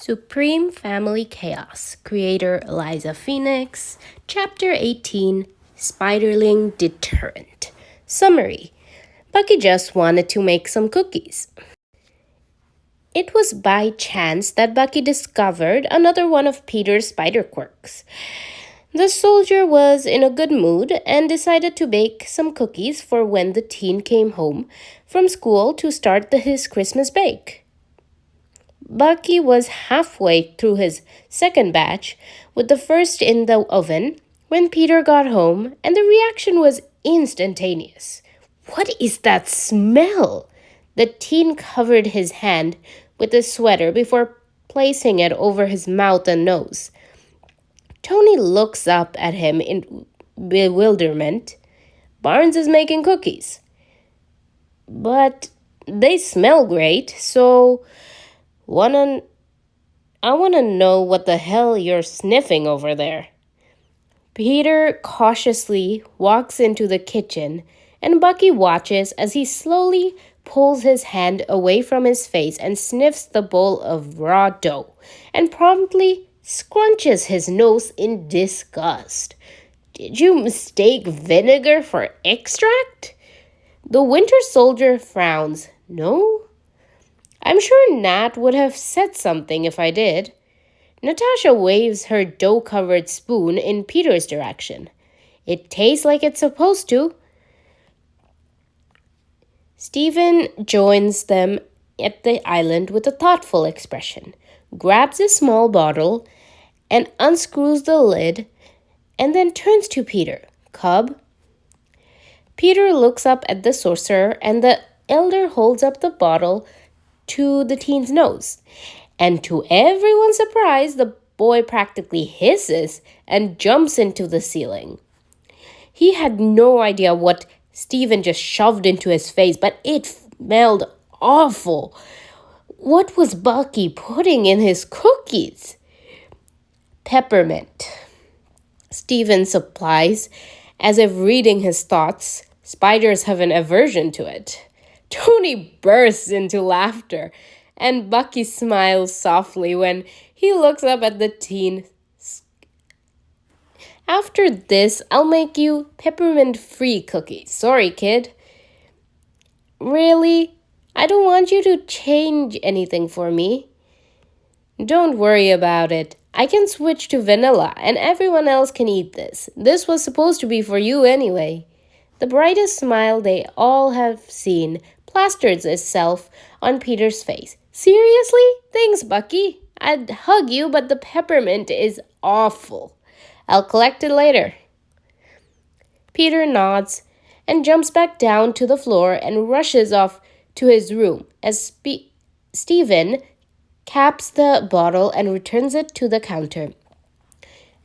Supreme Family Chaos, creator Eliza Phoenix, Chapter 18, Spiderling Deterrent. Summary: Bucky just wanted to make some cookies. It was by chance that Bucky discovered another one of Peter's spider quirks. The soldier was in a good mood and decided to bake some cookies for when the teen came home from school to start his Christmas bake. Bucky was halfway through his second batch, with the first in the oven, when Peter got home, and the reaction was instantaneous. "What is that smell?" The teen covered his hand with a sweater before placing it over his mouth and nose. Tony looks up at him in bewilderment. "Barnes is making cookies. But they smell great, so I wanna know what the hell you're sniffing over there." Peter cautiously walks into the kitchen, and Bucky watches as he slowly pulls his hand away from his face and sniffs the bowl of raw dough, and promptly scrunches his nose in disgust. "Did you mistake vinegar for extract?" The Winter Soldier frowns. "No, I'm sure Nat would have said something if I did." Natasha waves her dough-covered spoon in Peter's direction. "It tastes like it's supposed to." Stephen joins them at the island with a thoughtful expression, grabs a small bottle, and unscrews the lid, and then turns to Peter. "Cub?" Peter looks up at the sorcerer, and the elder holds up the bottle to the teen's nose. And to everyone's surprise, the boy practically hisses and jumps into the ceiling. He had no idea what Stephen just shoved into his face, but it smelled awful. What was Bucky putting in his cookies? "Peppermint," Stephen supplies, as if reading his thoughts. "Spiders have an aversion to it." Tony bursts into laughter, and Bucky smiles softly when he looks up at the teen. "After this, I'll make you peppermint-free cookies. Sorry, kid." "Really? I don't want you to change anything for me." "Don't worry about it. I can switch to vanilla, and everyone else can eat this. This was supposed to be for you anyway." The brightest smile they all have seen plasters itself on Peter's face. "Seriously? Thanks, Bucky. I'd hug you, but the peppermint is awful. I'll collect it later." Peter nods and jumps back down to the floor and rushes off to his room as Stephen caps the bottle and returns it to the counter.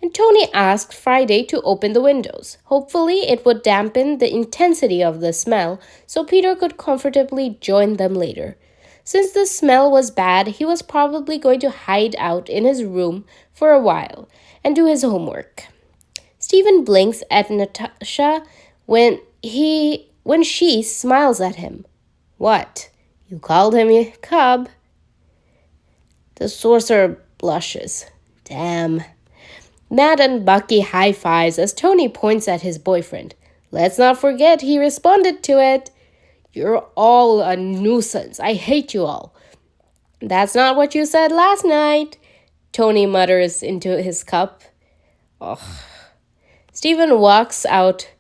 And Tony asked Friday to open the windows. Hopefully, it would dampen the intensity of the smell so Peter could comfortably join them later. Since the smell was bad, he was probably going to hide out in his room for a while and do his homework. Stephen blinks at Natasha when she smiles at him. "What? You called him a cub?" The sorcerer blushes. "Damn." Nat and Bucky high-fives as Tony points at his boyfriend. "Let's not forget he responded to it." "You're all a nuisance. I hate you all." "That's not what you said last night," Tony mutters into his cup. Ugh. Stephen walks out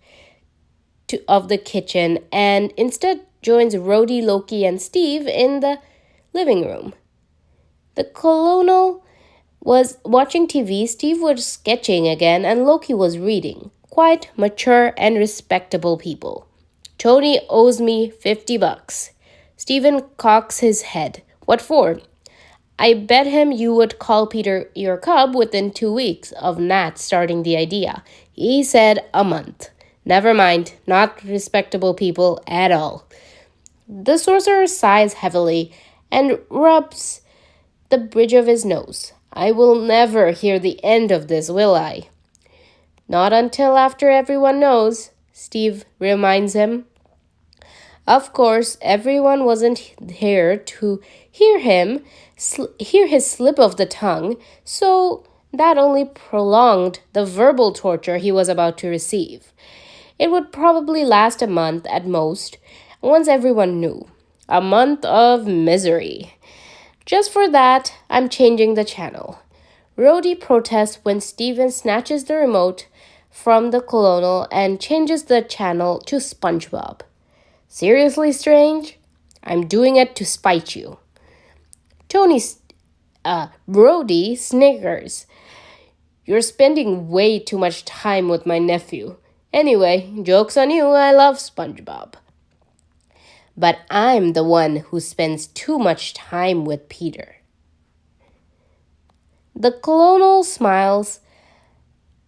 of the kitchen and instead joins Rhodey, Loki, and Steve in the living room. The colonel was watching TV, Steve was sketching again, and Loki was reading. Quite mature and respectable people. "Tony owes me $50. Stephen cocks his head. "What for?" "I bet him you would call Peter your cub within 2 weeks of Nat starting the idea. He said a month." "Never mind, not respectable people at all." The sorcerer sighs heavily and rubs the bridge of his nose. "I will never hear the end of this, will I?" "Not until after everyone knows," Steve reminds him. Of course, everyone wasn't here to hear his slip of the tongue, so that only prolonged the verbal torture he was about to receive. It would probably last a month at most, once everyone knew. A month of misery. Just for that, I'm changing the channel. Rhodey protests when Steven snatches the remote from the colonel and changes the channel to SpongeBob. Seriously, Strange? I'm doing it to spite you. Tony, Brody snickers. You're spending way too much time with my nephew. Anyway, joke's on you, I love SpongeBob. But I'm the one who spends too much time with Peter. The colonel smiles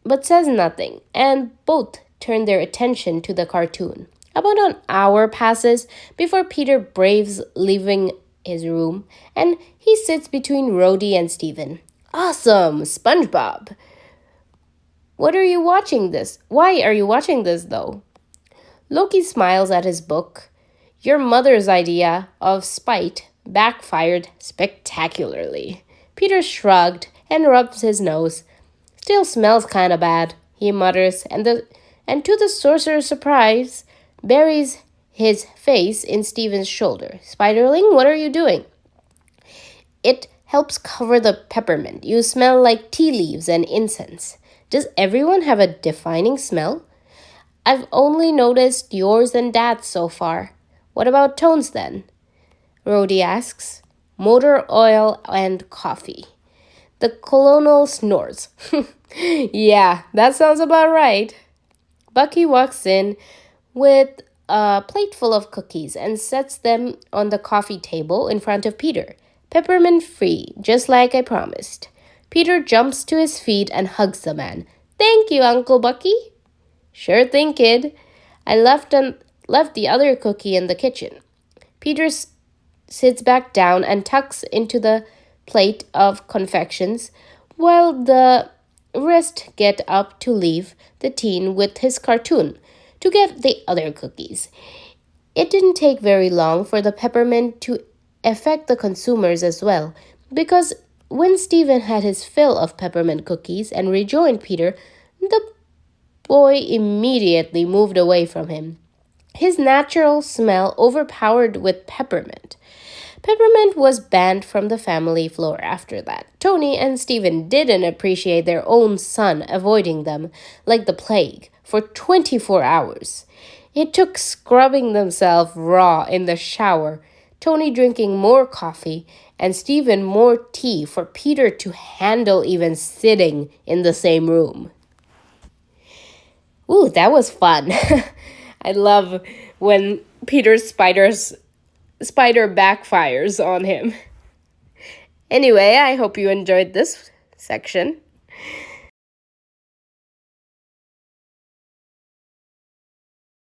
but says nothing, and both turn their attention to the cartoon. About an hour passes before Peter braves leaving his room, and he sits between Rhodey and Steven. Awesome, SpongeBob! What are you watching this? Why are you watching this, though? Loki smiles at his book. Your mother's idea of spite backfired spectacularly. Peter shrugged and rubs his nose. Still smells kinda bad, he mutters, and to the sorcerer's surprise, buries his face in Steven's shoulder. Spiderling, what are you doing? It helps cover the peppermint. You smell like tea leaves and incense. Does everyone have a defining smell? I've only noticed yours and Dad's so far. What about Tone's then? Rhodey asks. Motor oil and coffee. The colonel snores. Yeah, that sounds about right. Bucky walks in with a plate full of cookies and sets them on the coffee table in front of Peter. Peppermint free, just like I promised. Peter jumps to his feet and hugs the man. Thank you, Uncle Bucky. Sure thing, kid. I left the other cookie in the kitchen. Peter sits back down and tucks into the plate of confections while the rest get up to leave the teen with his cartoon to get the other cookies. It didn't take very long for the peppermint to affect the consumers as well, because when Stephen had his fill of peppermint cookies and rejoined Peter, the boy immediately moved away from him. His natural smell overpowered with peppermint. Peppermint was banned from the family floor after that. Tony and Stephen didn't appreciate their own son avoiding them like the plague for 24 hours. It took scrubbing themselves raw in the shower, Tony drinking more coffee, and Stephen more tea for Peter to handle even sitting in the same room. Ooh, that was fun. I love when Peter's spider backfires on him. Anyway, I hope you enjoyed this section.